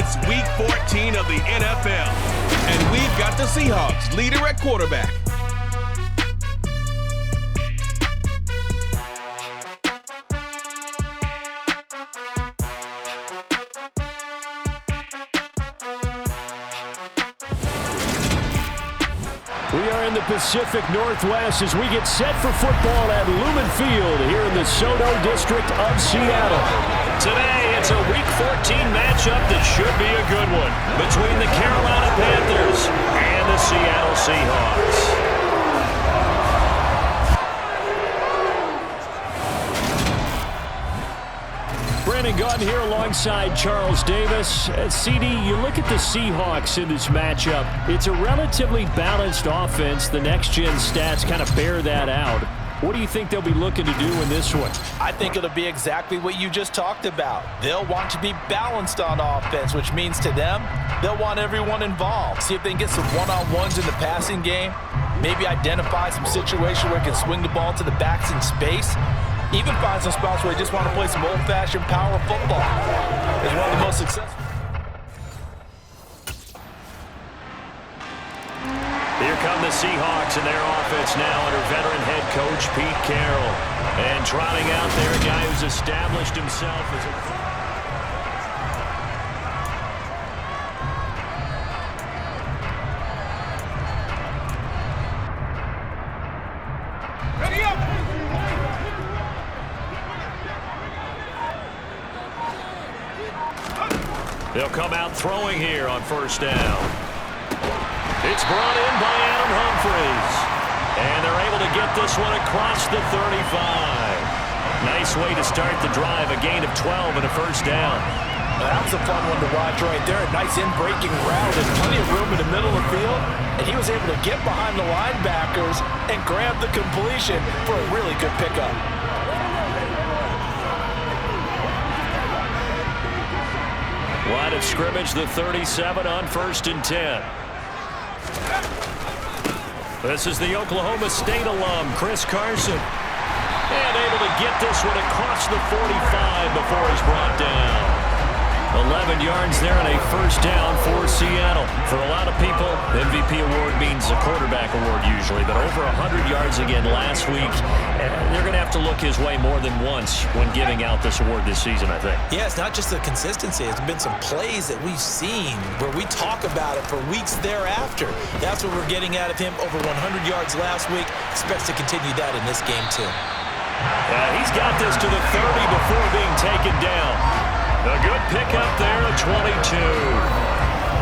It's Week 14 of the NFL, and we've got the Seahawks leader at quarterback. We are in the Pacific Northwest as we get set for football at Lumen Field here in the SoDo district of Seattle. Today, it's a Week 14 matchup that should be a good one between the Carolina Panthers and the Seattle Seahawks. Brandon Gaudin here alongside Charles Davis. CD, you look at the Seahawks in this matchup. It's a relatively balanced offense. The next-gen stats kind of bear that out. What do you think they'll be looking to do in this one? I think it'll be exactly what you just talked about. They'll want to be balanced on offense, which means to them, they'll want everyone involved. See if they can get some one-on-ones in the passing game, maybe identify some situation where they can swing the ball to the backs in space, even find some spots where they just want to play some old-fashioned power football. It's one of the most successful. Here come the Seahawks and their offense now under veteran head coach Pete Carroll. And trotting out there a guy who's established himself as a... They'll come out throwing here on first down. It's brought in by Adam Humphries. And they're able to get this one across the 35. Nice way to start the drive, a gain of 12 and a first down. That's a fun one to watch right there. A nice in-breaking route. There's plenty of room in the middle of the field. And he was able to get behind the linebackers and grab the completion for a really good pickup. Line of scrimmage, the 37 on 1st and 10. This is the Oklahoma State alum, Chris Carson. And able to get this one across the 45 before he's brought down. 11 yards there and a first down for Seattle. For a lot of people, MVP award means a quarterback award usually, but over 100 yards again last week. They're going to have to look his way more than once when giving out this award this season, I think. Yeah, it's not just the consistency. It's been some plays that we've seen where we talk about it for weeks thereafter. That's what we're getting out of him. Over 100 yards last week. Expects to continue that in this game, too. He's got this to the 30 before being taken down. A good pickup there, a 22.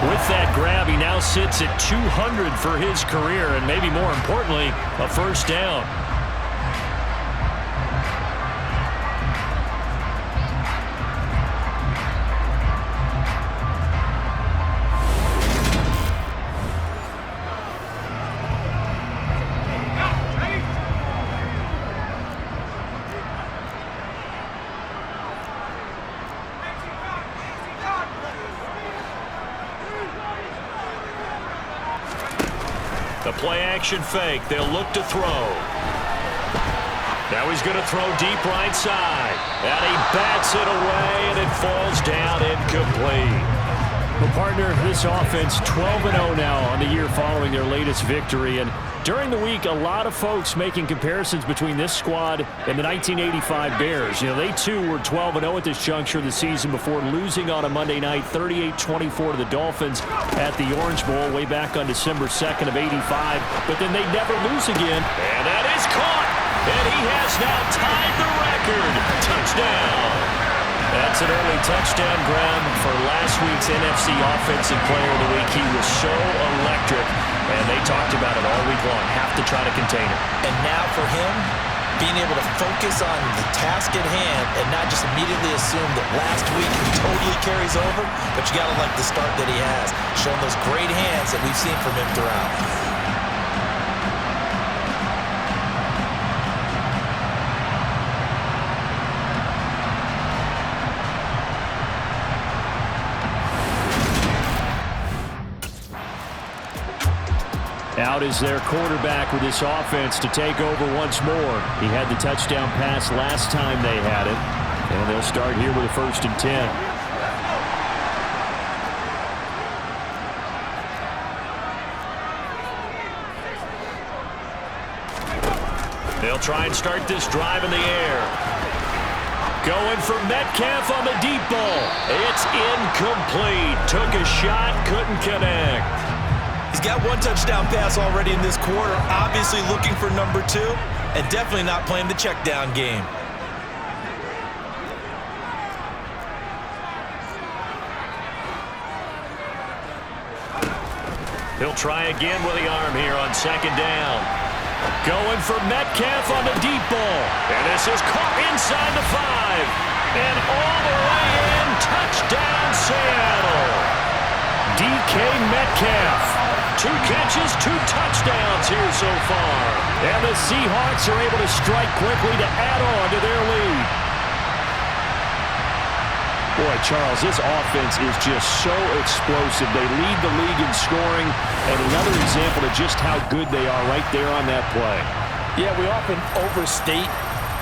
With that grab, he now sits at 200 for his career, and maybe more importantly, a first down. The play-action fake. They'll look to throw. Now he's going to throw deep right side. And he bats it away, and it falls down incomplete. Well, partner, this offense 12-0 now on the year following their latest victory. And during the week, a lot of folks making comparisons between this squad and the 1985 Bears. You know, they too were 12-0 at this juncture of the season before losing on a Monday night 38-24 to the Dolphins at the Orange Bowl way back on December 2nd of 85. But then they never lose again. And that is caught. And he has now tied the record. Touchdown. That's an early touchdown grab for last week's NFC Offensive Player of the Week. He was so electric, and they talked about it all week long. Have to try to contain it. And now for him, being able to focus on the task at hand and not just immediately assume that last week he totally carries over, but you got to like the start that he has, showing those great hands that we've seen from him throughout. Out is their quarterback with this offense to take over once more. He had the touchdown pass last time they had it. And they'll start here with a 1st and 10. They'll try and start this drive in the air. Going for Metcalf on the deep ball. It's incomplete. Took a shot, couldn't connect. He's got one touchdown pass already in this quarter. Obviously looking for number 2, and definitely not playing the check down game. He'll try again with the arm here on second down. Going for Metcalf on the deep ball. And this is caught inside the 5. And all the way in. Touchdown, Seattle. DK Metcalf. 2 catches, 2 touchdowns here so far. And the Seahawks are able to strike quickly to add on to their lead. Boy, Charles, this offense is just so explosive. They lead the league in scoring, and another example of just how good they are right there on that play. Yeah, we often overstate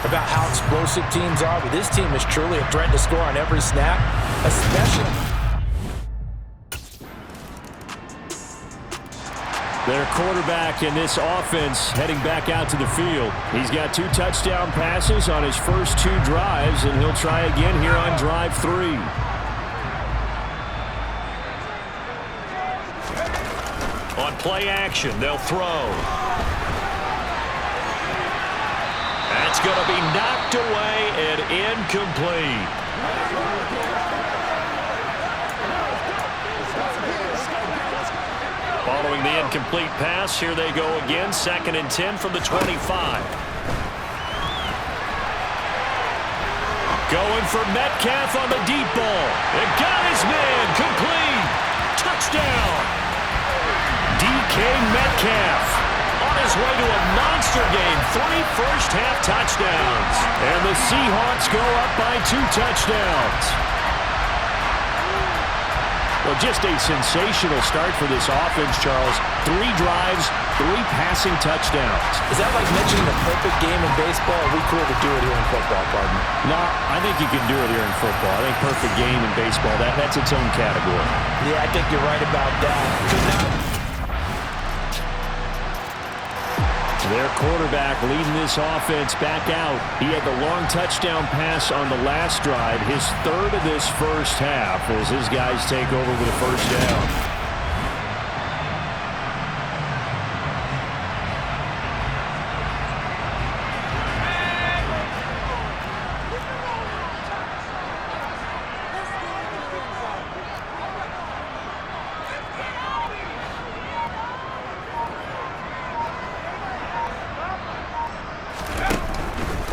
about how explosive teams are, but this team is truly a threat to score on every snap, especially. Their quarterback in this offense heading back out to the field. He's got 2 touchdown passes on his first 2 drives, and he'll try again here on drive 3. On play action, they'll throw. That's going to be knocked away and incomplete. Following the incomplete pass, here they go again. 2nd and 10 from the 25. Going for Metcalf on the deep ball. It got his man. Complete. Touchdown. DK Metcalf on his way to a monster game. 3 first-half touchdowns. And the Seahawks go up by 2 touchdowns. Well, just a sensational start for this offense, Charles. 3 drives, 3 passing touchdowns. Is that like mentioning the perfect game in baseball? Or are we cool to do it here in football, partner? No, I think you can do it here in football. I think perfect game in baseball, that's its own category. Yeah, I think you're right about that. Their quarterback leading this offense back out. He had the long touchdown pass on the last drive, his 3rd of this first half, as his guys take over with a first down.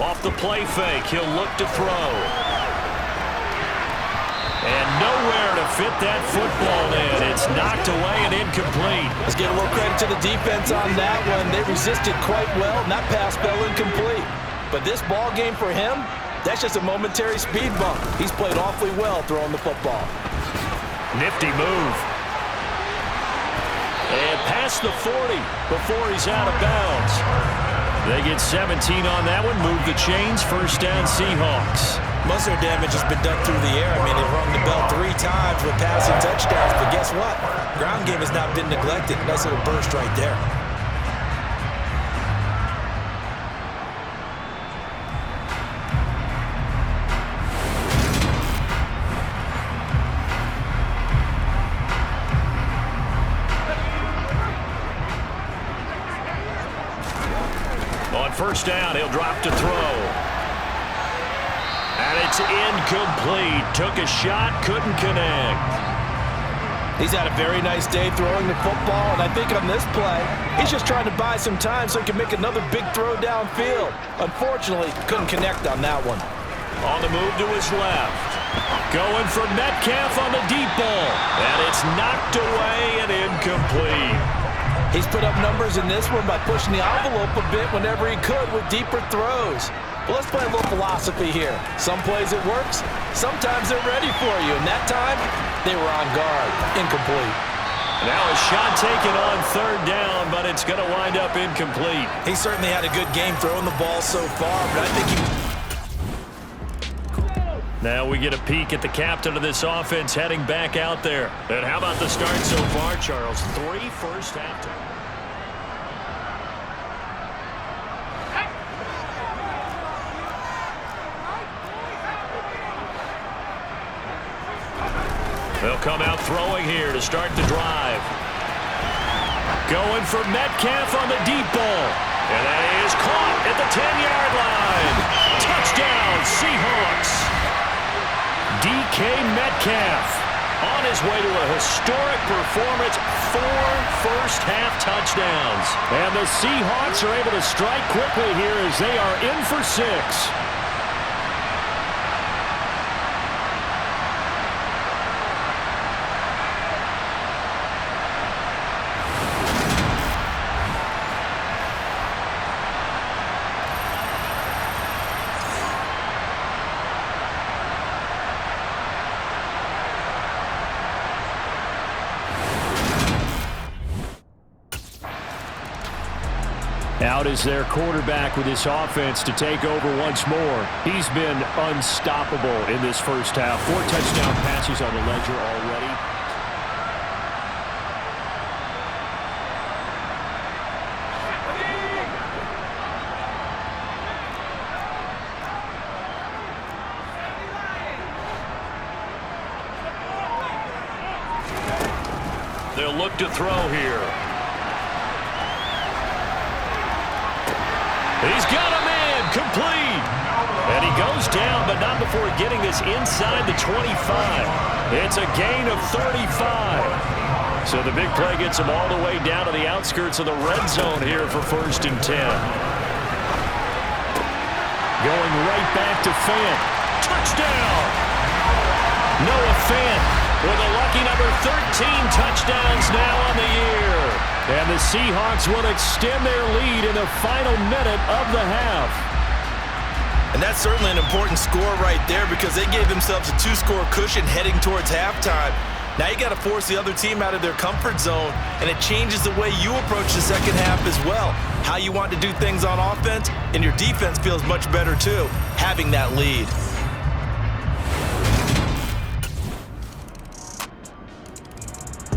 Off the play fake, he'll look to throw. And nowhere to fit that football in. It's knocked away and incomplete. Let's give a little credit to the defense on that one. They resisted quite well, and that pass fell incomplete. But this ball game for him, that's just a momentary speed bump. He's played awfully well throwing the football. Nifty move. And past the 40 before he's out of bounds. They get 17 on that one. Move the chains. First down, Seahawks. Most of their damage has been done through the air. I mean, they've rung the bell 3 times with passing touchdowns. But guess what? Ground game has not been neglected. Nice little burst right there. First down, he'll drop to throw. And it's incomplete. Took a shot, couldn't connect. He's had a very nice day throwing the football, and I think on this play, he's just trying to buy some time so he can make another big throw downfield. Unfortunately, couldn't connect on that one. On the move to his left. Going for Metcalf on the deep ball. And it's knocked away and incomplete. He's put up numbers in this one by pushing the envelope a bit whenever he could with deeper throws. But let's play a little philosophy here. Some plays it works, sometimes they're ready for you. And that time, they were on guard. Incomplete. Now a shot taken on 3rd down, but it's going to wind up incomplete. He certainly had a good game throwing the ball so far, but I think he... Now we get a peek at the captain of this offense heading back out there. And how about the start so far, Charles? 3 first half. They'll come out throwing here to start the drive. Going for Metcalf on the deep ball. And that is caught at the 10-yard line. Touchdown, Seahawks. DK Metcalf on his way to a historic performance, 4 first-half touchdowns. And the Seahawks are able to strike quickly here as they are in for 6. Out is their quarterback with this offense to take over once more. He's been unstoppable in this first half. 4 touchdown passes on the ledger already. They'll look to throw here. He's got a man, complete. And he goes down, but not before getting this inside the 25. It's a gain of 35. So the big play gets him all the way down to the outskirts of the red zone here for 1st and 10. Going right back to Fant. Touchdown! Noah Fant with a lucky number 13 touchdowns now on the year. And the Seahawks will extend their lead in the final minute of the half. And that's certainly an important score right there because they gave themselves a 2-score cushion heading towards halftime. Now you got to force the other team out of their comfort zone, and it changes the way you approach the second half as well. How you want to do things on offense, and your defense feels much better too, having that lead.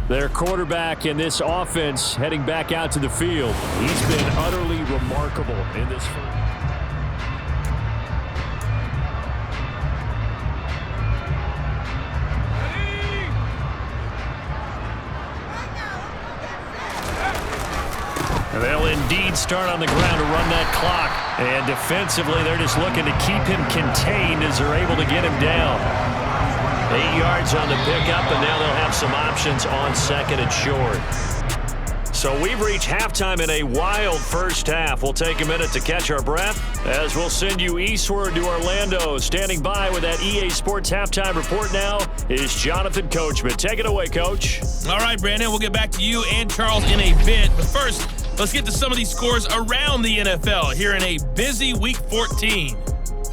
Their quarterback in this offense heading back out to the field. He's been utterly remarkable in this first. They'll indeed start on the ground to run that clock. And defensively, they're just looking to keep him contained as they're able to get him down. 8 yards on the pickup, and now they'll have some options on 2nd and short. So we've reached halftime in a wild first half. We'll take a minute to catch our breath as we'll send you eastward to Orlando. Standing by with that EA Sports halftime report now is Jonathan Coachman. Take it away, Coach. All right, Brandon, we'll get back to you and Charles in a bit. But first, let's get to some of these scores around the NFL here in a busy Week 14.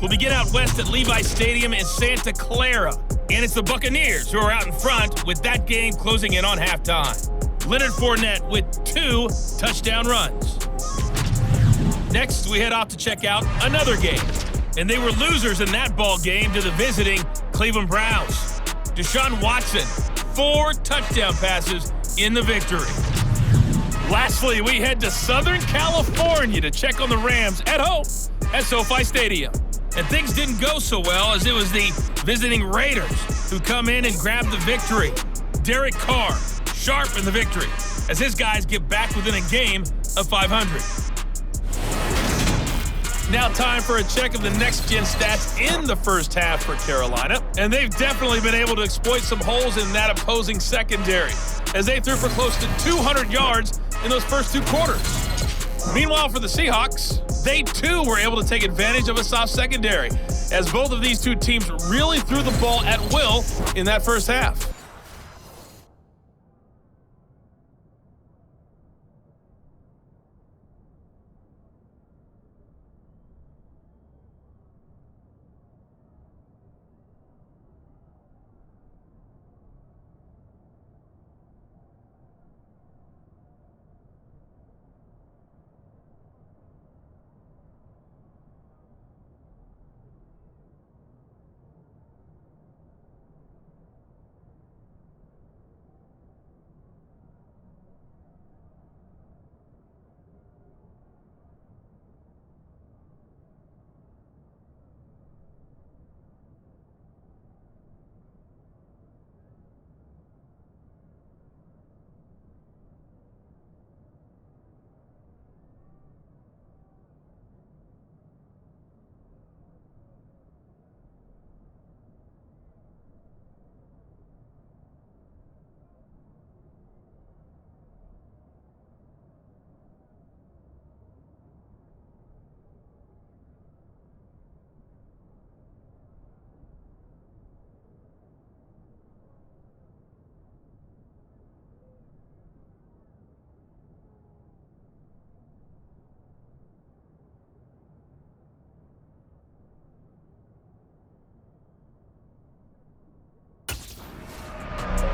We'll begin out west at Levi Stadium in Santa Clara. And it's the Buccaneers who are out in front with that game closing in on halftime. Leonard Fournette with 2 touchdown runs. Next, we head off to check out another game. And they were losers in that ball game to the visiting Cleveland Browns. Deshaun Watson, 4 touchdown passes in the victory. Lastly, we head to Southern California to check on the Rams at home at SoFi Stadium. And things didn't go so well as it was the visiting Raiders who come in and grab the victory. Derek Carr, sharp in the victory as his guys get back within a game of 500. Now time for a check of the next-gen stats in the first half for Carolina. And they've definitely been able to exploit some holes in that opposing secondary as they threw for close to 200 yards in those first 2 quarters. Meanwhile, for the Seahawks, they too were able to take advantage of a soft secondary as both of these 2 teams really threw the ball at will in that first half.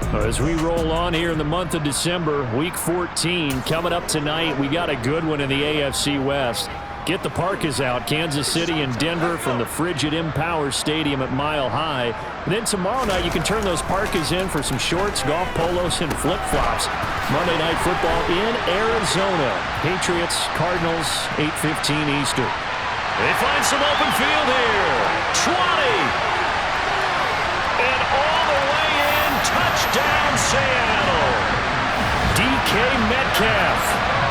As we roll on here in the month of December, Week 14, coming up tonight, we got a good one in the AFC West. Get the parkas out, Kansas City and Denver from the frigid Empower Stadium at Mile High. And then tomorrow night, you can turn those parkas in for some shorts, golf polos, and flip-flops. Monday Night Football in Arizona. Patriots, Cardinals, 8:15 Eastern. They find some open field here. 20. And all the way in. Touchdown, Seattle. DK Metcalf,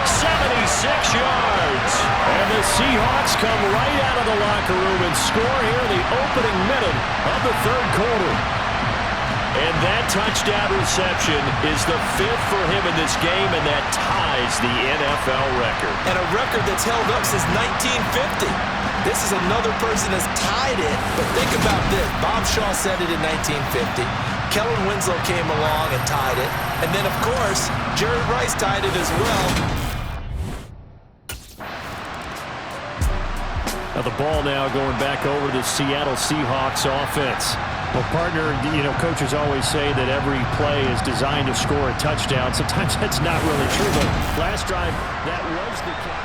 76 yards. And the Seahawks come right out of the locker room and score here in the opening minute of the third quarter. And that touchdown reception is the 5th for him in this game, and that ties the NFL record. And a record that's held up since 1950. This is another person that's tied it, but think about this. Bob Shaw said it in 1950. Kellen Winslow came along and tied it. And then, of course, Jerry Rice tied it as well. Now the ball now going back over the Seattle Seahawks offense. Well, partner, coaches always say that every play is designed to score a touchdown. Sometimes that's not really true, but last drive, that was the case.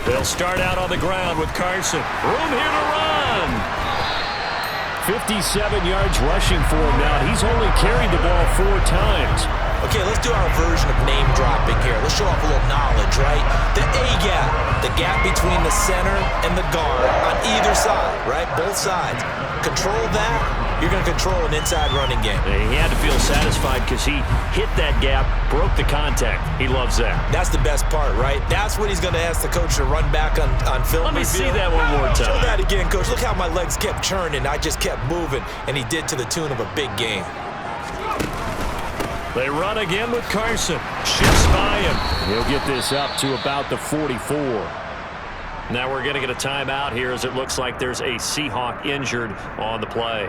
They'll start out on the ground with Carson. Room here to run. 57 yards rushing for him now. He's only carried the ball 4 times. Okay, let's do our version of name dropping here. Let's show off a little knowledge, right? The A-gap, the gap between the center and the guard on either side, right? Both sides. Control that, you're going to control an inside running game. He had to feel satisfied because he hit that gap, broke the contact. He loves that. That's the best part, right? That's what he's going to ask the coach to run back on film. Let me see that one more time. Show that again, coach. Look how my legs kept churning. I just kept moving, and he did to the tune of a big game. They run again with Carson. Shifts by him. He'll get this up to about the 44. Now we're going to get a timeout here as it looks like there's a Seahawk injured on the play.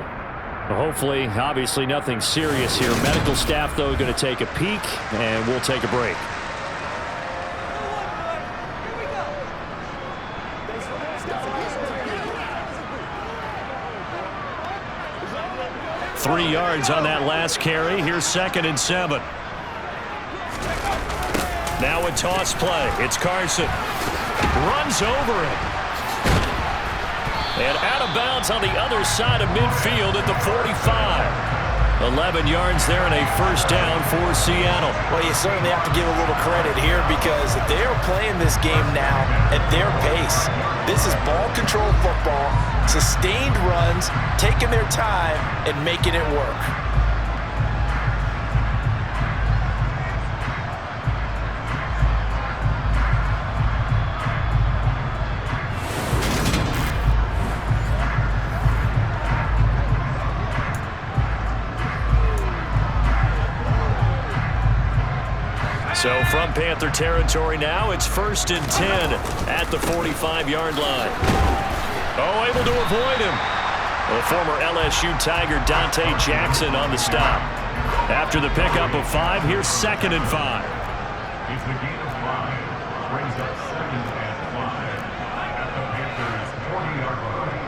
Well, hopefully, obviously nothing serious here. Medical staff, though, going to take a peek, and we'll take a break. Three yards on that last carry. Here's 2nd and 7. Now a toss play. It's Carson. Runs over it. And out of bounds on the other side of midfield at the 45. 11 yards there and a first down for Seattle. Well, you certainly have to give a little credit here because they're playing this game now at their pace. This is ball control football, sustained runs, taking their time and making it work. So from Panther territory now, it's 1st and 10 at the 45-yard line. Oh, able to avoid him. The former LSU Tiger Dante Jackson on the stop. After the pickup of 5, here's 2nd and 5. It's the gain of 5. Brings up 2nd and 5 at the Panthers' 40-yard line.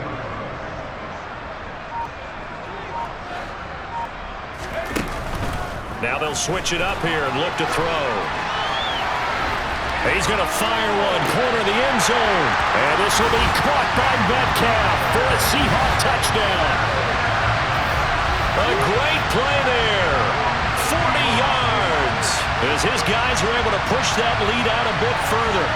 Now they'll switch it up here and look to throw. He's going to fire one, corner the end zone. And this will be caught by Metcalf for a Seahawk touchdown. A great play there. 40 yards as his guys were able to push that lead out a bit further.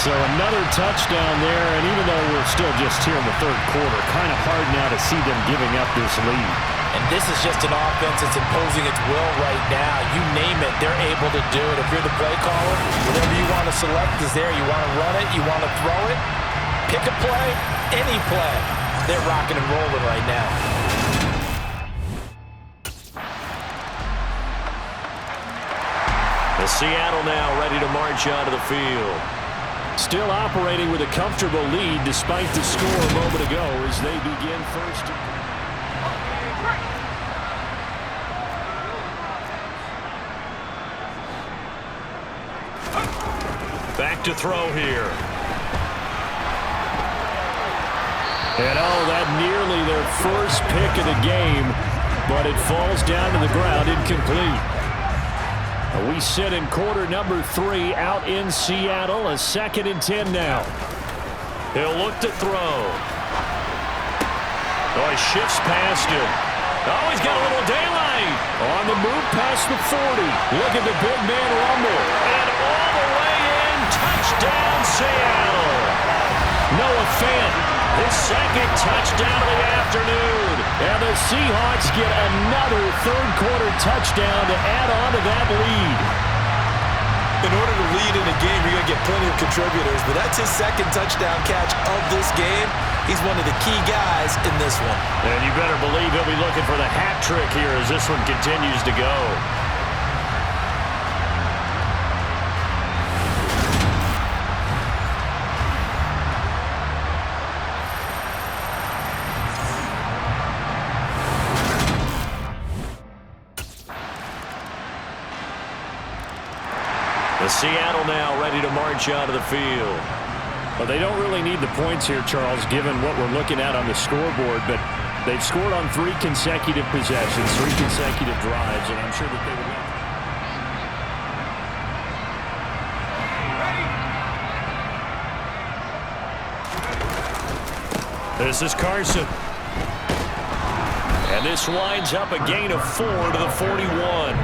So another touchdown there, and even though we're still just here in the third quarter, kind of hard now to see them giving up this lead. And this is just an offense that's imposing its will right now. You name it, they're able to do it. If you're the play caller, whatever you want to select is there. You want to run it, you want to throw it, pick a play, any play. They're rocking and rolling right now. The Seattle now ready to march onto the field. Still operating with a comfortable lead despite the score a moment ago as they begin first. Back to throw here. And that nearly their first pick of the game, but it falls down to the ground incomplete. We sit in quarter number 3 out in Seattle, a 2nd and 10 now. He'll look to throw. He shifts past him. He's got a little daylight. On the move past the 40. Look at the big man rumble. And all the way in, touchdown Seattle. Noah Fant, his 2nd touchdown of the afternoon. And the Seahawks get another third-quarter touchdown to add on to that lead. In order to lead in a game, you're going to get plenty of contributors, but that's his 2nd touchdown catch of this game. He's one of the key guys in this one. And you better believe he'll be looking for the hat trick here as this one continues to go. Seattle now ready to march out of the field. Well, they don't really need the points here, Charles, given what we're looking at on the scoreboard, but they've scored on 3 consecutive possessions, 3 consecutive drives, and I'm sure that they would. This is Carson. And this winds up a gain of 4 to the 41.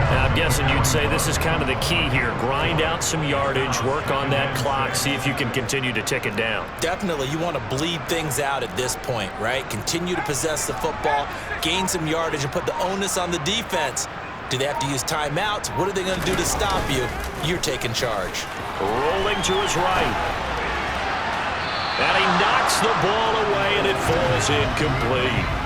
Now, I'm guessing you'd say this is kind of the key here. Grind out some yardage, work on that clock, see if you can continue to tick it down. Definitely. You want to bleed things out at this point, right? Continue to possess the football, gain some yardage, and put the onus on the defense. Do they have to use timeouts? What are they going to do to stop you? You're taking charge. Rolling to his right. And he knocks the ball away, and it falls incomplete.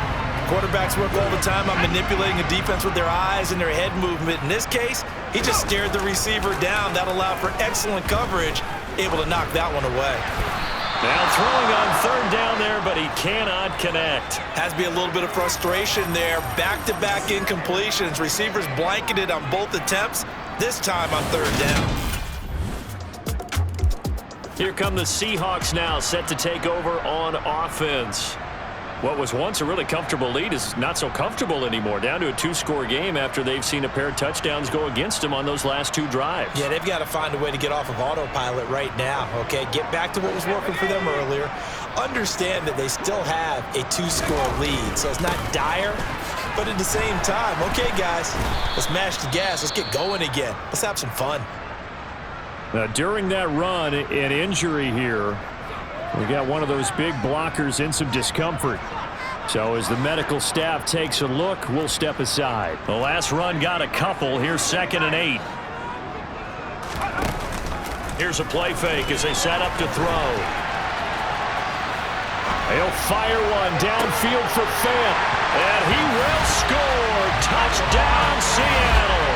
Quarterbacks work all the time on manipulating a defense with their eyes and their head movement. In this case, he just stared the receiver down. That allowed for excellent coverage, able to knock that one away. Now throwing on 3rd down there, but he cannot connect. Has to be a little bit of frustration there. Back-to-back incompletions. Receivers blanketed on both attempts, this time on 3rd down. Here come the Seahawks now, set to take over on offense. What was once a really comfortable lead is not so comfortable anymore. Down to a 2-score game after they've seen a pair of touchdowns go against them on those last 2 drives. Yeah, they've got to find a way to get off of autopilot right now, okay? Get back to what was working for them earlier. Understand that they still have a 2-score lead, so it's not dire, but at the same time, okay, guys, let's mash the gas. Let's get going again. Let's have some fun. Now, during that run, an injury here. We got one of those big blockers in some discomfort. So as the medical staff takes a look, we'll step aside. The last run got a couple. Here's 2nd and 8. Here's a play fake as they set up to throw. He'll fire one downfield for Fant. And he will score. Touchdown, Seattle.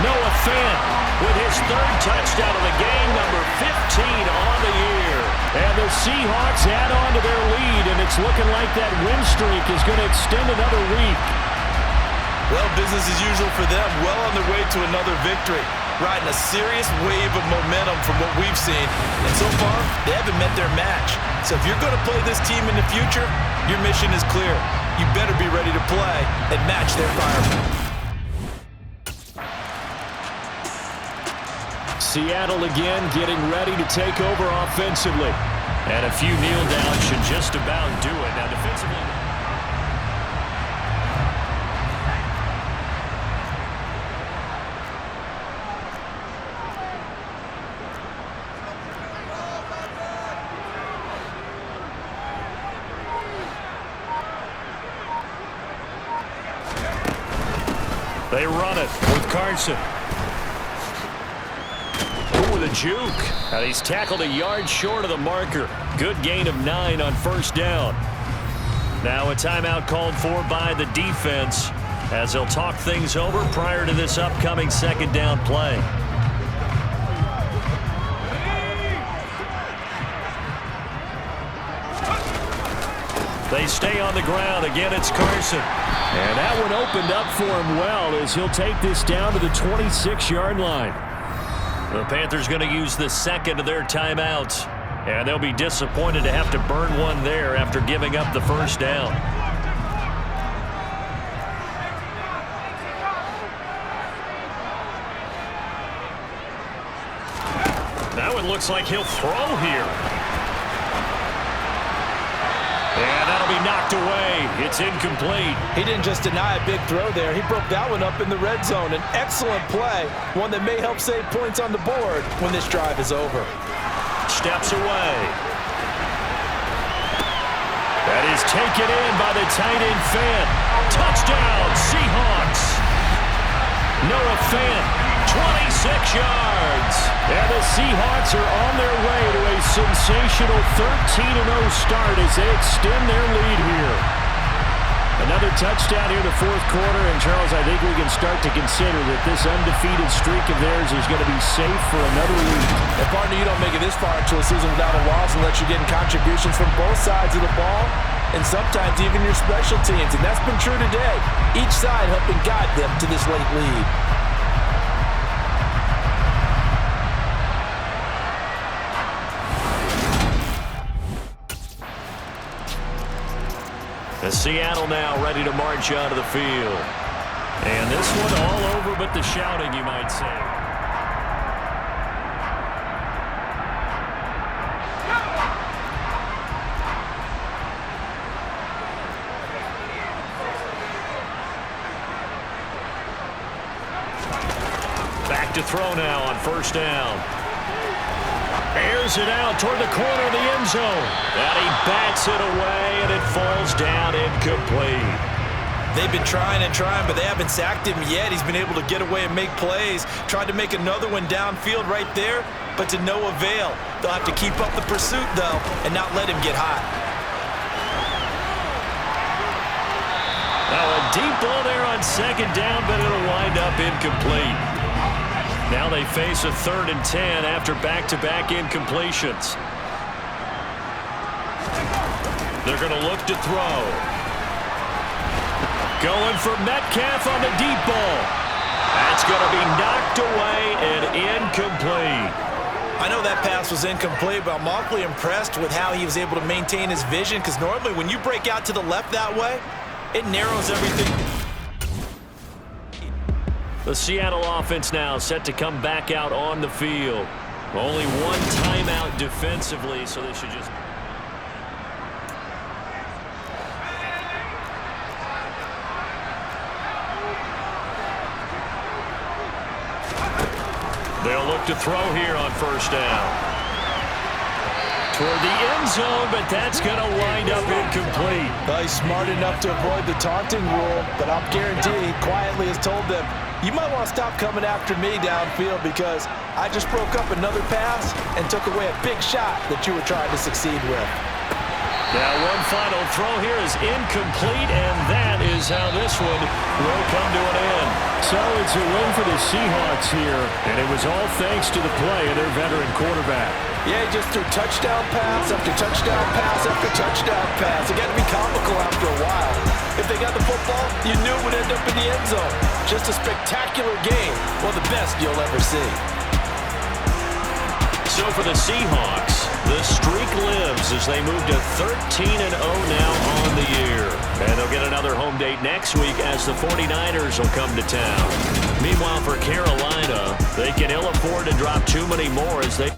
Noah Fant with his 3rd touchdown of the game, number 15 on the year. And the Seahawks add on to their lead, and it's looking like that win streak is going to extend another week. Well, business as usual for them. Well on their way to another victory. Riding a serious wave of momentum from what we've seen. And so far, they haven't met their match. So if you're going to play this team in the future, your mission is clear. You better be ready to play and match their firepower. Seattle again getting ready to take over offensively. And a few kneel downs should just about do it. Now defensively. They run it with Carson. With a juke. And he's tackled a yard short of the marker. Good gain of 9 on 1st down. Now a timeout called for by the defense as they'll talk things over prior to this upcoming 2nd down play. They stay on the ground. Again, it's Carson. And that one opened up for him well as he'll take this down to the 26-yard line. The Panthers going to use the second of their timeouts. And they'll be disappointed to have to burn one there after giving up the first down. That one looks like he'll throw here. And that'll be knocked away. It's incomplete. He didn't just deny a big throw there. He broke that one up in the red zone. An excellent play, one that may help save points on the board when this drive is over. Steps away. That is taken in by the tight end Fant. Touchdown, Seahawks. Noah Fant, 26 yards. And the Seahawks are on their way to a sensational 13-0 start as they extend their lead here. Another touchdown here in the fourth quarter, and Charles, I think we can start to consider that this undefeated streak of theirs is going to be safe for another week. And partner, you don't make it this far into a season without a loss unless you're getting contributions from both sides of the ball, and sometimes even your special teams, and that's been true today. Each side helping guide them to this late lead. Seattle now ready to march out of the field. And this one all over but the shouting, you might say. Back to throw now on first down. Airs it out toward the corner of the end zone. And he bats it away, and it falls down incomplete. They've been trying and trying, but they haven't sacked him yet. He's been able to get away and make plays. Tried to make another one downfield right there, but to no avail. They'll have to keep up the pursuit, though, and not let him get hot. Now a deep ball there on second down, but it'll wind up incomplete. Now they face a 3rd and 10 after back-to-back incompletions. They're going to look to throw. Going for Metcalf on the deep ball. That's going to be knocked away and incomplete. I know that pass was incomplete, but I'm awfully impressed with how he was able to maintain his vision, because normally when you break out to the left that way, it narrows everything. The Seattle offense now set to come back out on the field. Only one timeout defensively, so they should just... They'll look to throw here on first down. Toward the end zone, but that's going to wind up incomplete. Well, he's smart enough to avoid the taunting rule, but I'll guarantee he quietly has told them, you might want to stop coming after me downfield because I just broke up another pass and took away a big shot that you were trying to succeed with. Now one final throw here is incomplete, and that is how this one will come to an end. So it's a win for the Seahawks here, and it was all thanks to the play of their veteran quarterback. Yeah, he just threw touchdown pass after touchdown pass after touchdown pass. It got to be comical after a while. If they got the football, you knew it would end up in the end zone. Just a spectacular game. One of the best you'll ever see. So for the Seahawks, the streak lives as they move to 13-0 now on the year. And they'll get another home date next week as the 49ers will come to town. Meanwhile, for Carolina, they can ill afford to drop too many more as they...